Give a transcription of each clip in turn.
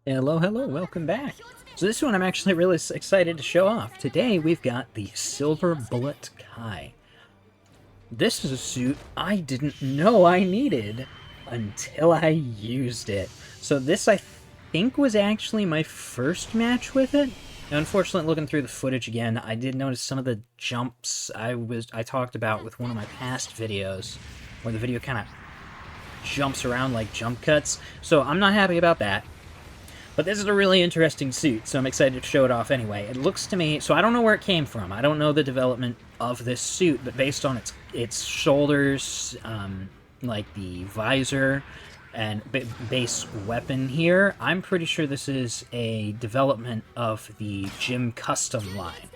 Hello, hello, welcome back. So this one I'm actually really excited to show off. Today we've got the Silver Bullet Kai. This is a suit I didn't know I needed until I used it. So this I think was actually my first match with it. Now, unfortunately, looking through the footage again, I did notice some of the jumps I talked about with one of my past videos, where the video kind of jumps around like jump cuts. So I'm not happy about that. But this is a really interesting suit, so I'm excited to show it off anyway. It looks to me, so I don't know where it came from. I don't know the development of this suit, but based on its shoulders, like the visor, and base weapon here, I'm pretty sure this is a development of the Gym Custom line.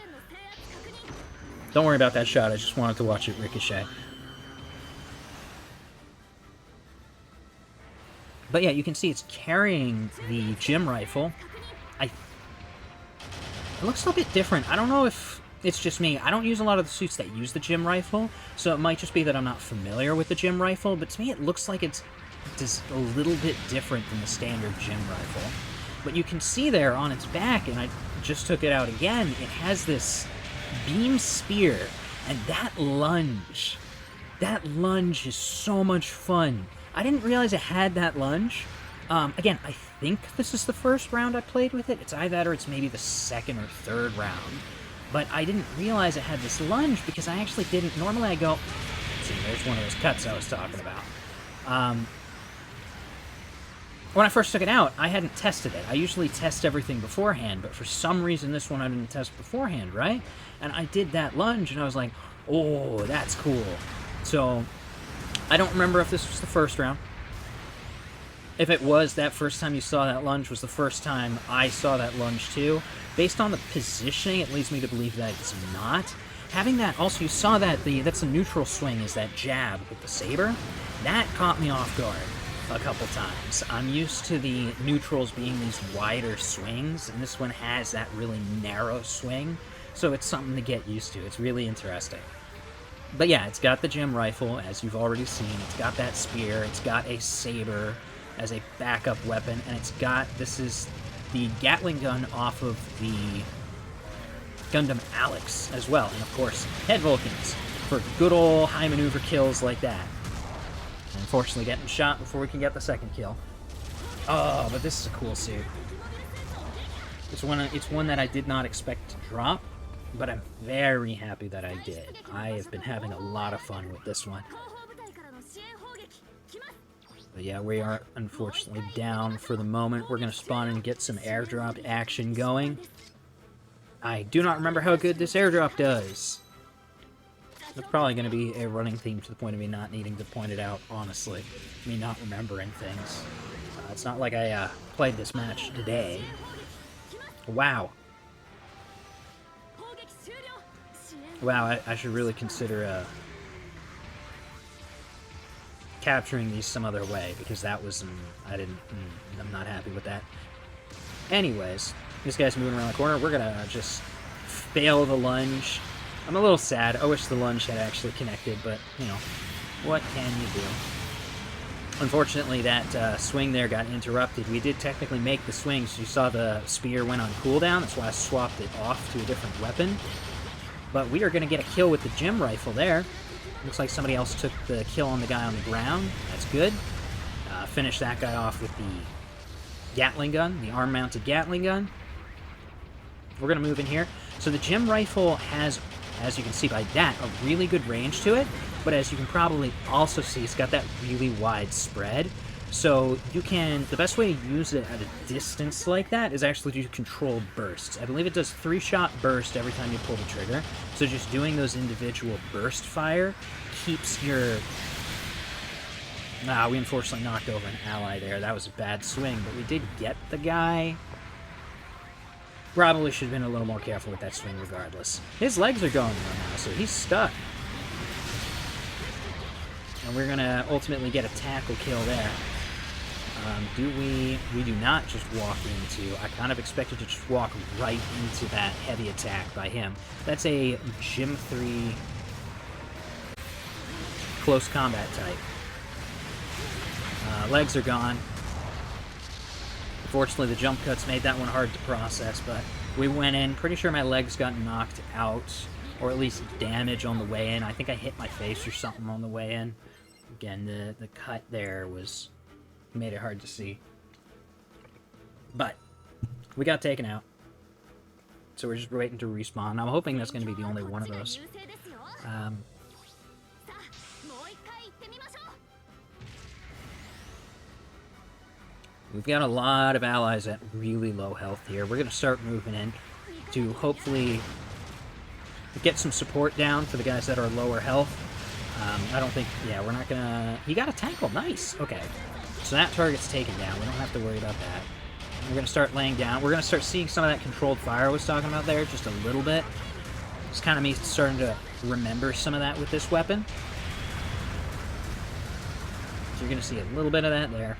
Don't worry about that shot, I just wanted to watch it ricochet. But yeah, you can see it's carrying the gym rifle. It looks a bit different. I don't know if it's just me. I don't use a lot of the suits that use the gym rifle, so it might just be that I'm not familiar with the gym rifle, but to me it looks like it's just a little bit different than the standard gym rifle. But you can see there on its back, and I just took it out again, it has this beam spear, and that lunge is so much fun. I didn't realize it had that lunge. Again, I think this is the first round I played with it. It's either that or it's maybe the second or third round. But I didn't realize it had this lunge because I actually didn't. Normally I go... See, there's one of those cuts I was talking about. When I first took it out, I hadn't tested it. I usually test everything beforehand, but for some reason this one I didn't test beforehand, right? And I did that lunge, and I was like, oh, that's cool. So... I don't remember if this was the first round. If it was, that first time you saw that lunge was the first time I saw that lunge too. Based on the positioning, it leads me to believe that it's not. Having that, also you saw that that's a neutral swing, is that jab with the saber. That caught me off guard a couple times. I'm used to the neutrals being these wider swings, and this one has that really narrow swing. So it's something to get used to. It's really interesting. But yeah, it's got the gym rifle, as you've already seen. It's got that spear. It's got a saber as a backup weapon. And it's got, this is the Gatling gun off of the Gundam Alex as well. And of course, head Vulcans for good old high maneuver kills like that. And unfortunately getting shot before we can get the second kill. Oh, but this is a cool suit. It's one that I did not expect to drop. But I'm very happy that I did. I have been having a lot of fun with this one. But yeah, we are unfortunately down for the moment. We're going to spawn and get some airdrop action going. I do not remember how good this airdrop does. It's probably going to be a running theme to the point of me not needing to point it out, honestly. Me not remembering things. It's not like I played this match today. Wow. Wow, I should really consider capturing these some other way, because that was, I'm not happy with that. Anyways, this guy's moving around the corner. We're gonna just fail the lunge. I'm a little sad. I wish the lunge had actually connected, but, you know, what can you do? Unfortunately, that swing there got interrupted. We did technically make the swing, so you saw the spear went on cooldown. That's why I swapped it off to a different weapon. But we are going to get a kill with the gym rifle there. Looks like somebody else took the kill on the guy on the ground. That's good. Finish that guy off with the Gatling gun, the arm-mounted Gatling gun. We're going to move in here. So the gym rifle has, as you can see by that, a really good range to it. But as you can probably also see, it's got that really wide spread. So you can, the best way to use it at a distance like that is actually to do controlled bursts. I believe it does 3-shot burst every time you pull the trigger. So just doing those individual burst fire keeps your... we unfortunately knocked over an ally there. That was a bad swing, but we did get the guy. Probably should have been a little more careful with that swing regardless. His legs are going right now, so he's stuck. And we're going to ultimately get a tackle kill there. We do not just walk into... I kind of expected to just walk right into that heavy attack by him. That's a Gym 3 close combat type. Legs are gone. Unfortunately, the jump cuts made that one hard to process, but we went in. Pretty sure my legs got knocked out, or at least damage on the way in. I think I hit my face or something on the way in. Again, the cut there made it hard to see. But we got taken out. So we're just waiting to respawn. I'm hoping that's going to be the only one of those. We've got a lot of allies at really low health here. We're going to start moving in to hopefully get some support down for the guys that are lower health. I don't think... Yeah, we're not going to... He got a tackle. Nice. Okay. So that target's taken down. We don't have to worry about that. We're going to start laying down. We're going to start seeing some of that controlled fire I was talking about there, just a little bit. It's kind of me starting to remember some of that with this weapon. So you're going to see a little bit of that there.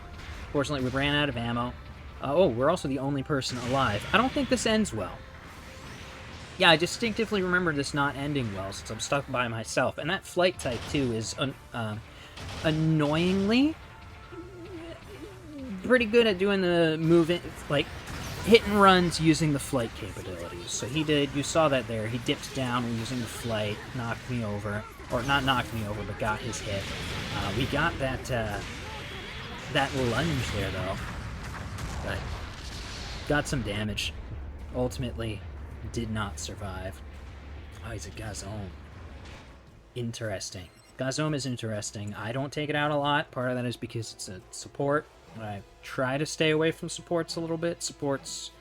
Fortunately, we ran out of ammo. Oh, we're also the only person alive. I don't think this ends well. Yeah, I distinctively remember this not ending well since I'm stuck by myself. And that flight type, too, is annoyingly pretty good at doing the moving, like, hit and runs using the flight capabilities. So he did, you saw that there. He dipped down using the flight, knocked me over. Or not knocked me over, but got his hit. We got that lunge there, though. But got some damage. Ultimately, did not survive. Oh, he's a Gazome. Interesting. Gazome is interesting. I don't take it out a lot. Part of that is because it's a support. I try to stay away from supports a little bit. Supports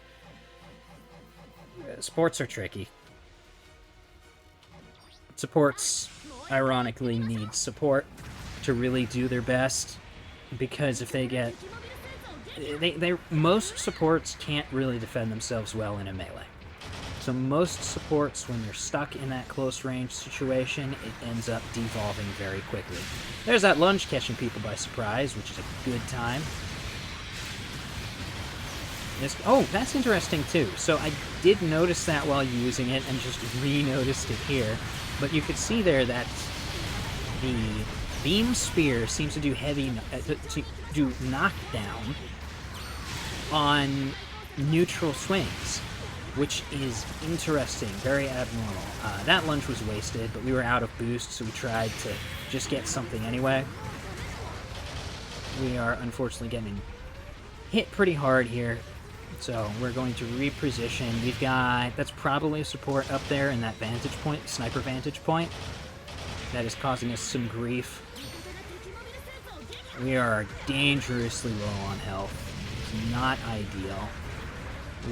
are tricky. Supports, ironically, need support to really do their best. Because if they get... most supports can't really defend themselves well in a melee. So most supports, when they're stuck in that close range situation, it ends up devolving very quickly. There's that lunge catching people by surprise, which is a good time. Oh, that's interesting too. So I did notice that while using it, and just re-noticed it here. But you could see there that the beam spear seems to do do knockdown on neutral swings, which is interesting, very abnormal. That lunge was wasted, but we were out of boost, so we tried to just get something anyway. We are unfortunately getting hit pretty hard here, so we're going to reposition. We've got, that's probably a support up there in that vantage point, sniper vantage point. That is causing us some grief. We are dangerously low on health. It's not ideal.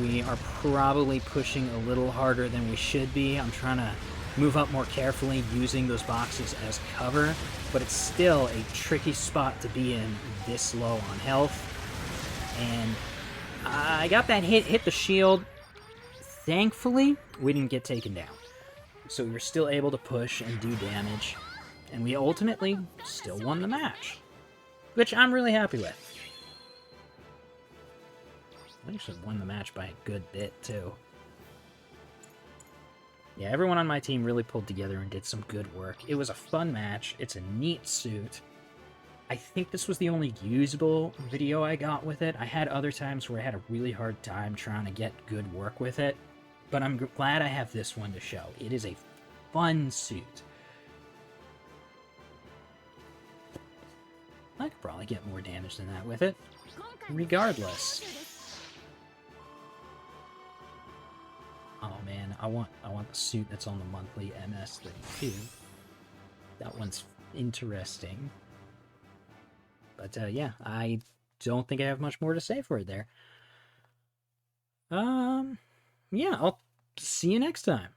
We are probably pushing a little harder than we should be. I'm trying to move up more carefully using those boxes as cover, but it's still a tricky spot to be in this low on health. And I got that hit the shield. Thankfully, we didn't get taken down. So we were still able to push and do damage. And we ultimately still won the match, which I'm really happy with. I actually won the match by a good bit, too. Yeah, everyone on my team really pulled together and did some good work. It was a fun match. It's a neat suit. I think this was the only usable video I got with it. I had other times where I had a really hard time trying to get good work with it, but I'm glad I have this one to show. It is a fun suit. I could probably get more damage than that with it, regardless. Oh man, I want the suit that's on the monthly MS32. That one's interesting. But yeah, I don't think I have much more to say for it there. Yeah, I'll see you next time.